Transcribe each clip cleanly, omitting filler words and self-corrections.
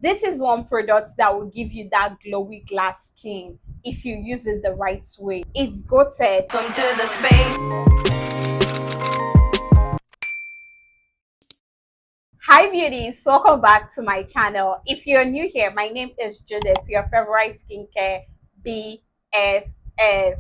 This is one product that will give you that glowy glass skin if you use it the right way. It's goated. Come to the space. Hi beauties, welcome back to my channel. If you're new here, my name is Judith, your favorite skincare BFF.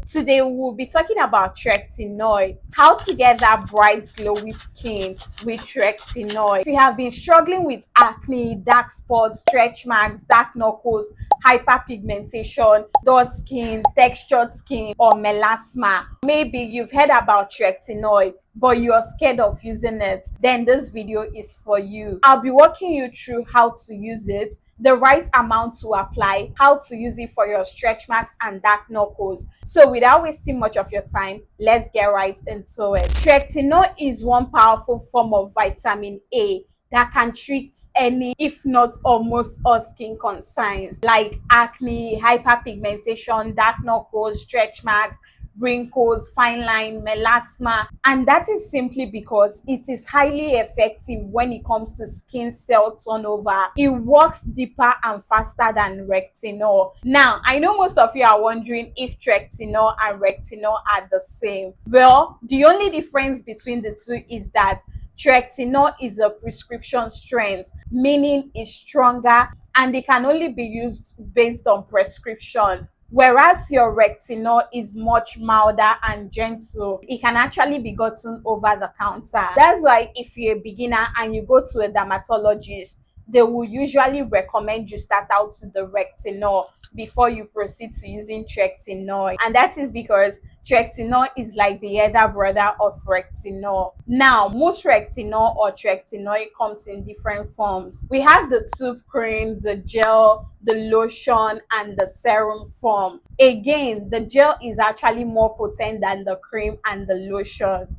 Today we'll be talking about Tretinoin, how to get that bright glowy skin with Tretinoin. If you have been struggling with acne, dark spots, stretch marks, dark knuckles, hyperpigmentation, dull skin, textured skin, or melasma, maybe you've heard about Tretinoin but you're scared of using it, then this video is for you. I'll be walking you through how to use it, the right amount to apply, how to use it for your stretch marks and dark knuckles. So without wasting much of your time, let's get right into it. Tretinoin is one powerful form of vitamin A that can treat any, if not almost all, skin concerns like acne, hyperpigmentation, dark knuckles, stretch marks, wrinkles, fine line, melasma, and that is simply because it is highly effective when it comes to skin cell turnover. It works deeper and faster than Retinol. Now, I know most of you are wondering if Tretinoin and Retinol are the same. Well, the only difference between the two is that Tretinoin is a prescription strength, meaning it's stronger and it can only be used based on prescription. Whereas your Retinol is much milder and gentle, it can actually be gotten over the counter. That's why if you're a beginner and you go to a dermatologist, they will usually recommend you start out to the Retinol before you proceed to using Tretinoin. And that is because Tretinoin is like the elder brother of Retinol. Now, most Retinol or Tretinoin comes in different forms. We have the tube creams, the gel, the lotion, and the serum form. Again, the gel is actually more potent than the cream and the lotion.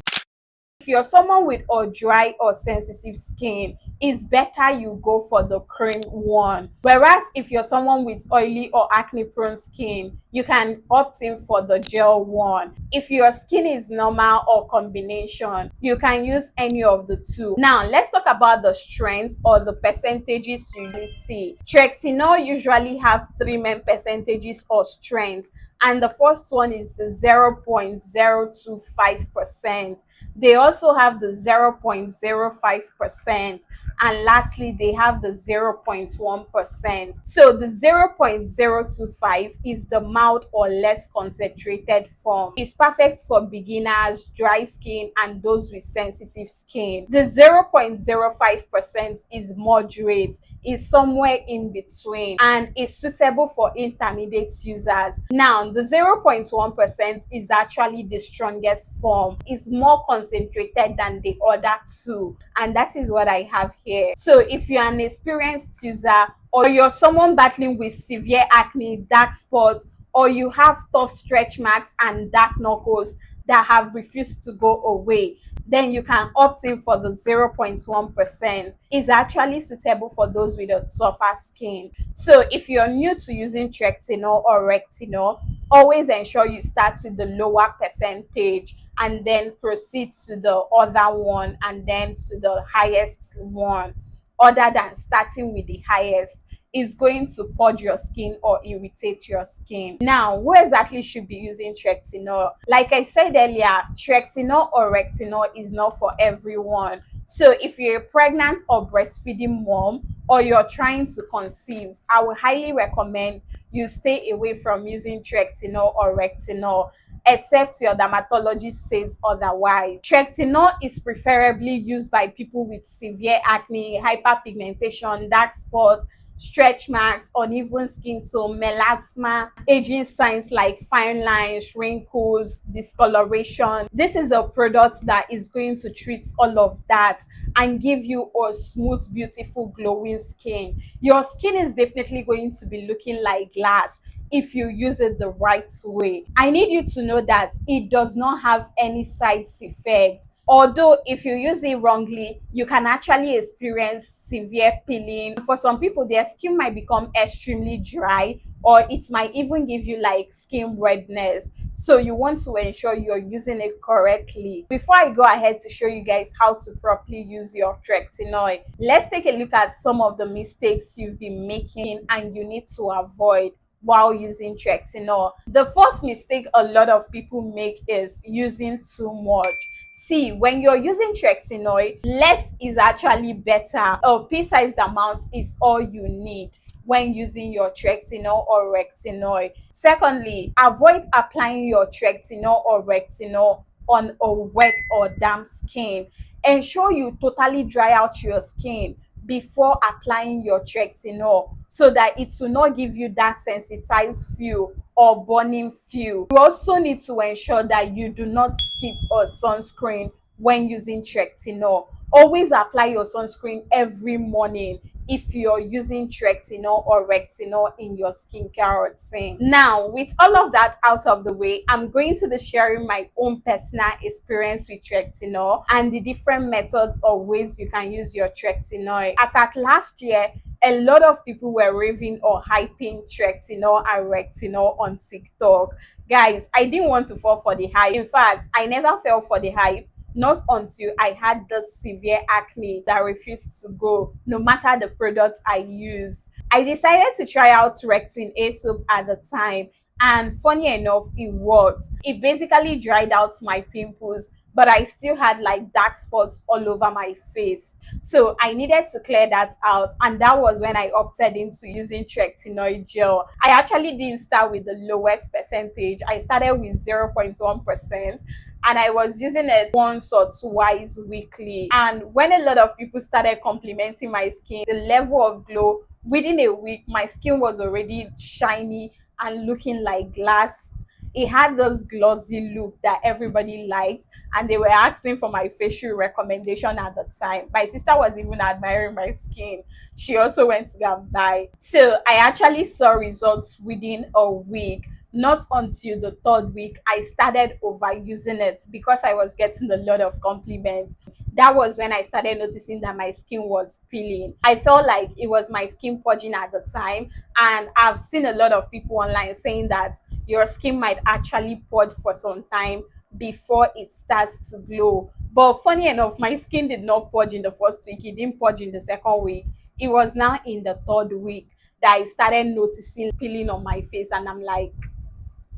If you're someone with or dry or sensitive skin, it's better you go for the cream one. Whereas if you're someone with oily or acne prone skin, you can opt in for the gel one. If your skin is normal or combination, you can use any of the two. Now, let's talk about the strengths or the percentages you usually see. Tretinoin usually have three main percentages or strengths, and the first one is the 0.025%. They also have the 0.05%, and lastly they have the 0.1%. So the 0.025 is the mild or less concentrated form. It's perfect for beginners, dry skin, and those with sensitive skin. The 0.05% is moderate, is somewhere in between, and is suitable for intermediate users. Now, the 0.1% is actually the strongest form. It's more concentrated than the other two, and that is what I have here. So if you're an experienced user, or you're someone battling with severe acne, dark spots, or you have tough stretch marks and dark knuckles that have refused to go away, then you can opt in for the 0.1%. It's actually suitable for those with a tougher skin. So if you're new to using Tretinoin or Retinol, always ensure you start with the lower percentage and then proceed to the other one and then to the highest one, other than starting with the highest. Is going to purge your skin or irritate your skin. Now, who exactly should be using Tretinoin? Like I said earlier, Tretinoin or Retinol is not for everyone. So if you're a pregnant or breastfeeding mom, or you're trying to conceive, I would highly recommend you stay away from using Tretinoin or Retinol, except your dermatologist says otherwise. Tretinoin is preferably used by people with severe acne, hyperpigmentation, dark spots, stretch marks, uneven skin tone, melasma, aging signs like fine lines, wrinkles, discoloration. This is a product that is going to treat all of that and give you a smooth, beautiful, glowing skin. Your skin is definitely going to be looking like glass if you use it the right way. I need you to know that it does not have any side effects. Although if you use it wrongly, you can actually experience severe peeling. For some people, their skin might become extremely dry or it might even give you like skin redness. So you want to ensure you're using it correctly. Before I go ahead to show you guys how to properly use your tretinoin, let's take a look at some of the mistakes you've been making and you need to avoid while using tretinoin. The first mistake a lot of people make is using too much. See, when you're using tretinoin, less is actually better. A pea-sized amount is all you need when using your tretinoin or retinol. Secondly, avoid applying your tretinoin or retinol on a wet or damp skin. Ensure you totally dry out your skin before applying your tretinoin so that it will not give you that sensitized feel or burning feel. You also need to ensure that you do not skip a sunscreen when using tretinoin. Always apply your sunscreen every morning if you're using tretinoin or retinol in your skincare routine. Now, with all of that out of the way, I'm going to be sharing my own personal experience with tretinoin and the different methods or ways you can use your tretinoin. As at last year, a lot of people were raving or hyping tretinoin and retinol on TikTok. Guys, I didn't want to fall for the hype. In fact, I never fell for the hype, not until I had the severe acne that refused to go, no matter the product I used. I decided to try out Rectin A soap at the time, and funny enough, it worked. It basically dried out my pimples, but I still had like dark spots all over my face. So I needed to clear that out, and that was when I opted into using tretinoid gel. I actually didn't start with the lowest percentage. I started with 0.1%, and I was using it once or twice weekly. And when a lot of people started complimenting my skin, the level of glow, within a week, my skin was already shiny and looking like glass. It had this glossy look that everybody liked, and they were asking for my facial recommendation at the time. My sister was even admiring my skin. She also went to go and buy. So I actually saw results within a week. Not until the third week I started overusing it because I was getting a lot of compliments. That was when I started noticing that my skin was peeling. I felt like it was my skin purging at the time, and I've seen a lot of people online saying that your skin might actually purge for some time before it starts to glow. But funny enough, my skin did not purge in the first week, it didn't purge in the second week. It was now in the third week that I started noticing peeling on my face, and I'm like,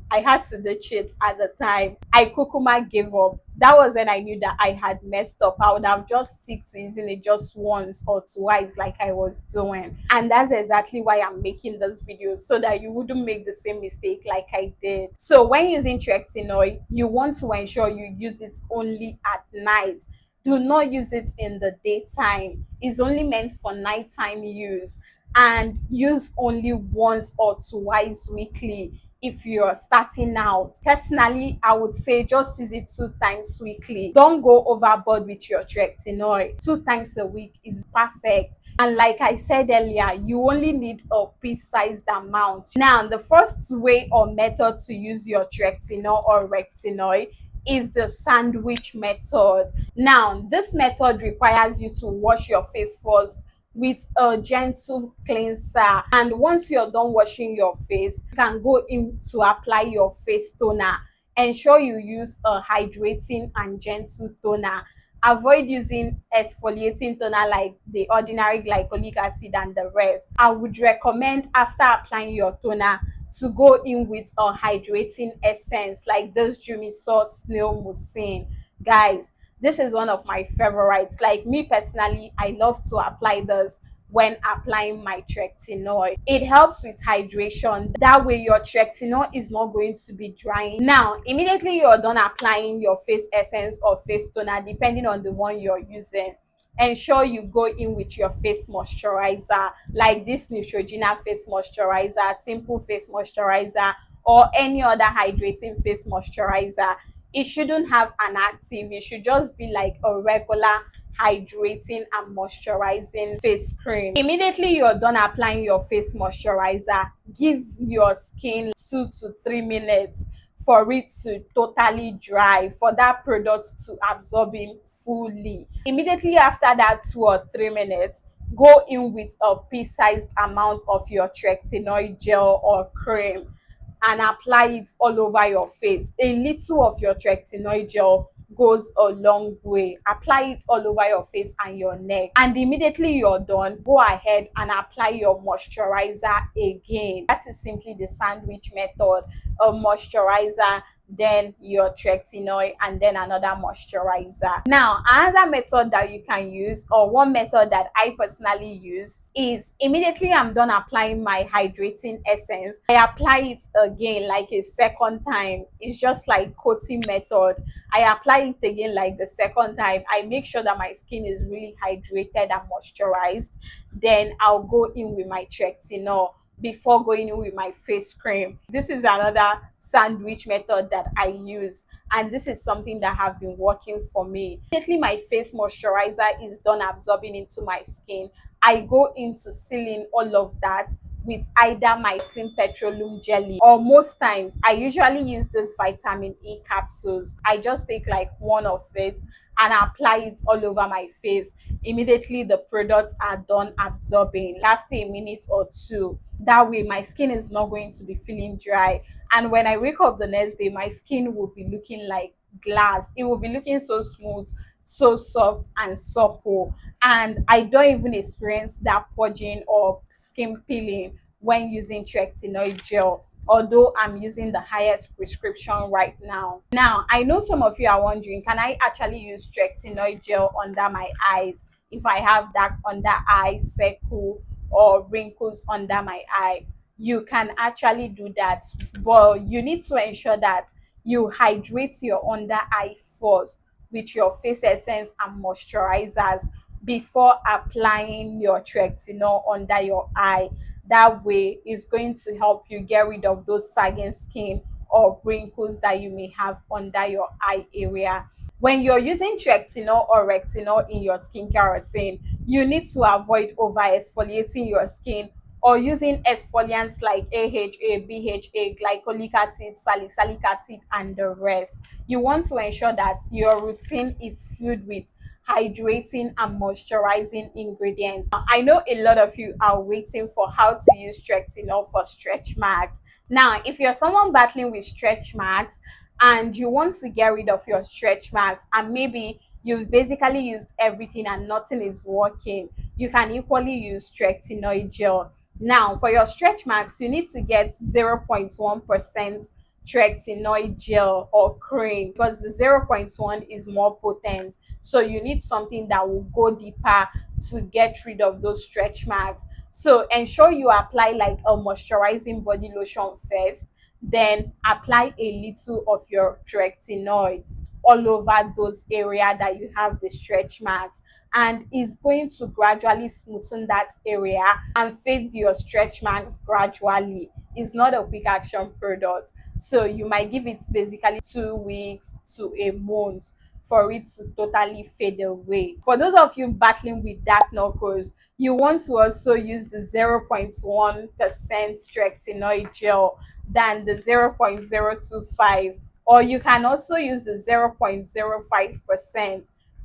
I had to ditch it at the time. I kukuma gave up. That was when I knew that I had messed up. I would have just stick to using it just once or twice like I was doing. And that's exactly why I'm making this video, so that you wouldn't make the same mistake like I did. So when using tretinoin, you want to ensure you use it only at night. Do not use it in the daytime. It's only meant for nighttime use, and use only once or twice weekly. If you're starting out, personally, I would say just use it 2 times weekly. Don't go overboard with your tretinoin. 2 times a week is perfect. And like I said earlier, you only need a pea-sized amount. Now, the first way or method to use your tretinoin or retinol is the sandwich method. Now, this method requires you to wash your face first with a gentle cleanser, and once you're done washing your face, you can go in to apply your face toner. Ensure you use a hydrating and gentle toner. Avoid using exfoliating toner like the ordinary glycolic acid and the rest. I would recommend after applying your toner to go in with a hydrating essence like this Jumiso snail mucin. Guys, this is one of my favorites. Like me personally, I love to apply this when applying my tretinoin. It helps with hydration. That way your tretinoin is not going to be drying. Now, immediately you're done applying your face essence or face toner, depending on the one you're using, ensure you go in with your face moisturizer, like this Neutrogena face moisturizer, simple face moisturizer, or any other hydrating face moisturizer. It shouldn't have an active. It should just be like a regular hydrating and moisturizing face cream. Immediately you're done applying your face moisturizer, give your skin 2 to 3 minutes for it to totally dry, for that product to absorb in fully. Immediately after that 2 or 3 minutes, go in with a pea-sized amount of your tretinoid gel or cream and apply it all over your face. A little of your tretinoid gel goes a long way. Apply it all over your face and your neck, and immediately you're done, go ahead and apply your moisturizer again. That is simply the sandwich method: a moisturizer, then your tretinoid, and then another moisturizer. Now, another method that you can use, or one method that I personally use, is immediately I'm done applying my hydrating essence, I apply it again like a second time. It's just like coating method. I apply it again like the second time. I make sure that my skin is really hydrated and moisturized. Then I'll go in with my tretinoid before going in with my face cream. This is another sandwich method that I use, and this is something that have been working for me. Immediately my face moisturizer is done absorbing into my skin, I go into sealing all of that with either my slim petroleum jelly, or most times I usually use this vitamin E capsules. I just take like one of it and apply it all over my face. Immediately the products are done absorbing after a minute or two. That way my skin is not going to be feeling dry, and when I wake up the next day, my skin will be looking like glass. It will be looking so smooth, so soft and supple, and I don't even experience that purging or skin peeling when using tretinoid gel, although I'm using the highest prescription right now. Now, I know some of you are wondering, can I actually use tretinoid gel under my eyes if I have dark under eye circle or wrinkles under my eye? You can actually do that, but you need to ensure that you hydrate your under eye first with your face essence and moisturizers before applying your tretinoid under your eye. That way it's going to help you get rid of those sagging skin or wrinkles that you may have under your eye area. When you're using tretinoid or retinol in your skincare routine, you need to avoid over exfoliating your skin or using exfoliants like AHA, BHA, glycolic acid, salicylic acid, and the rest. You want to ensure that your routine is filled with hydrating and moisturizing ingredients. I know a lot of you are waiting for how to use tretinoid for stretch marks. Now, if you're someone battling with stretch marks and you want to get rid of your stretch marks, and maybe you've basically used everything and nothing is working, you can equally use tretinoid gel. Now, for your stretch marks, you need to get 0.1% tretinoid gel or cream, because the 0.1 is more potent. So you need something that will go deeper to get rid of those stretch marks. So ensure you apply like a moisturizing body lotion first, then apply a little of your tretinoid all over those areas that you have the stretch marks, and it's going to gradually smoothen that area and fade your stretch marks gradually. It's not a quick action product, so you might give it basically 2 weeks to a month for it to totally fade away. For those of you battling with dark knuckles, you want to also use the 0.1% tretinoid gel than the 0.025, or you can also use the 0.05%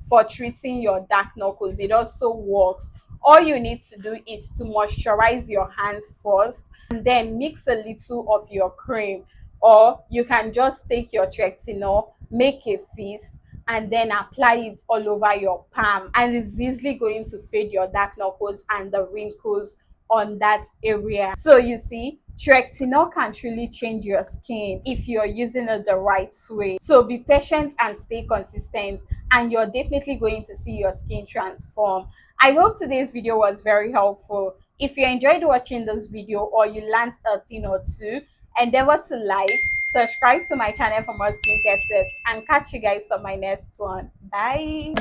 for treating your dark knuckles. It also works. All you need to do is to moisturize your hands first and then mix a little of your cream, or you can just take your tretinoid, make a fist, and then apply it all over your palm, and it's easily going to fade your dark knuckles and the wrinkles on that area. So you see, tretinoid can truly change your skin if you're using it the right way. So be patient and stay consistent, and you're definitely going to see your skin transform. I hope today's video was very helpful. If you enjoyed watching this video or you learned a thing or two, endeavor to like, subscribe to my channel for more skincare tips, and catch you guys on my next one. Bye.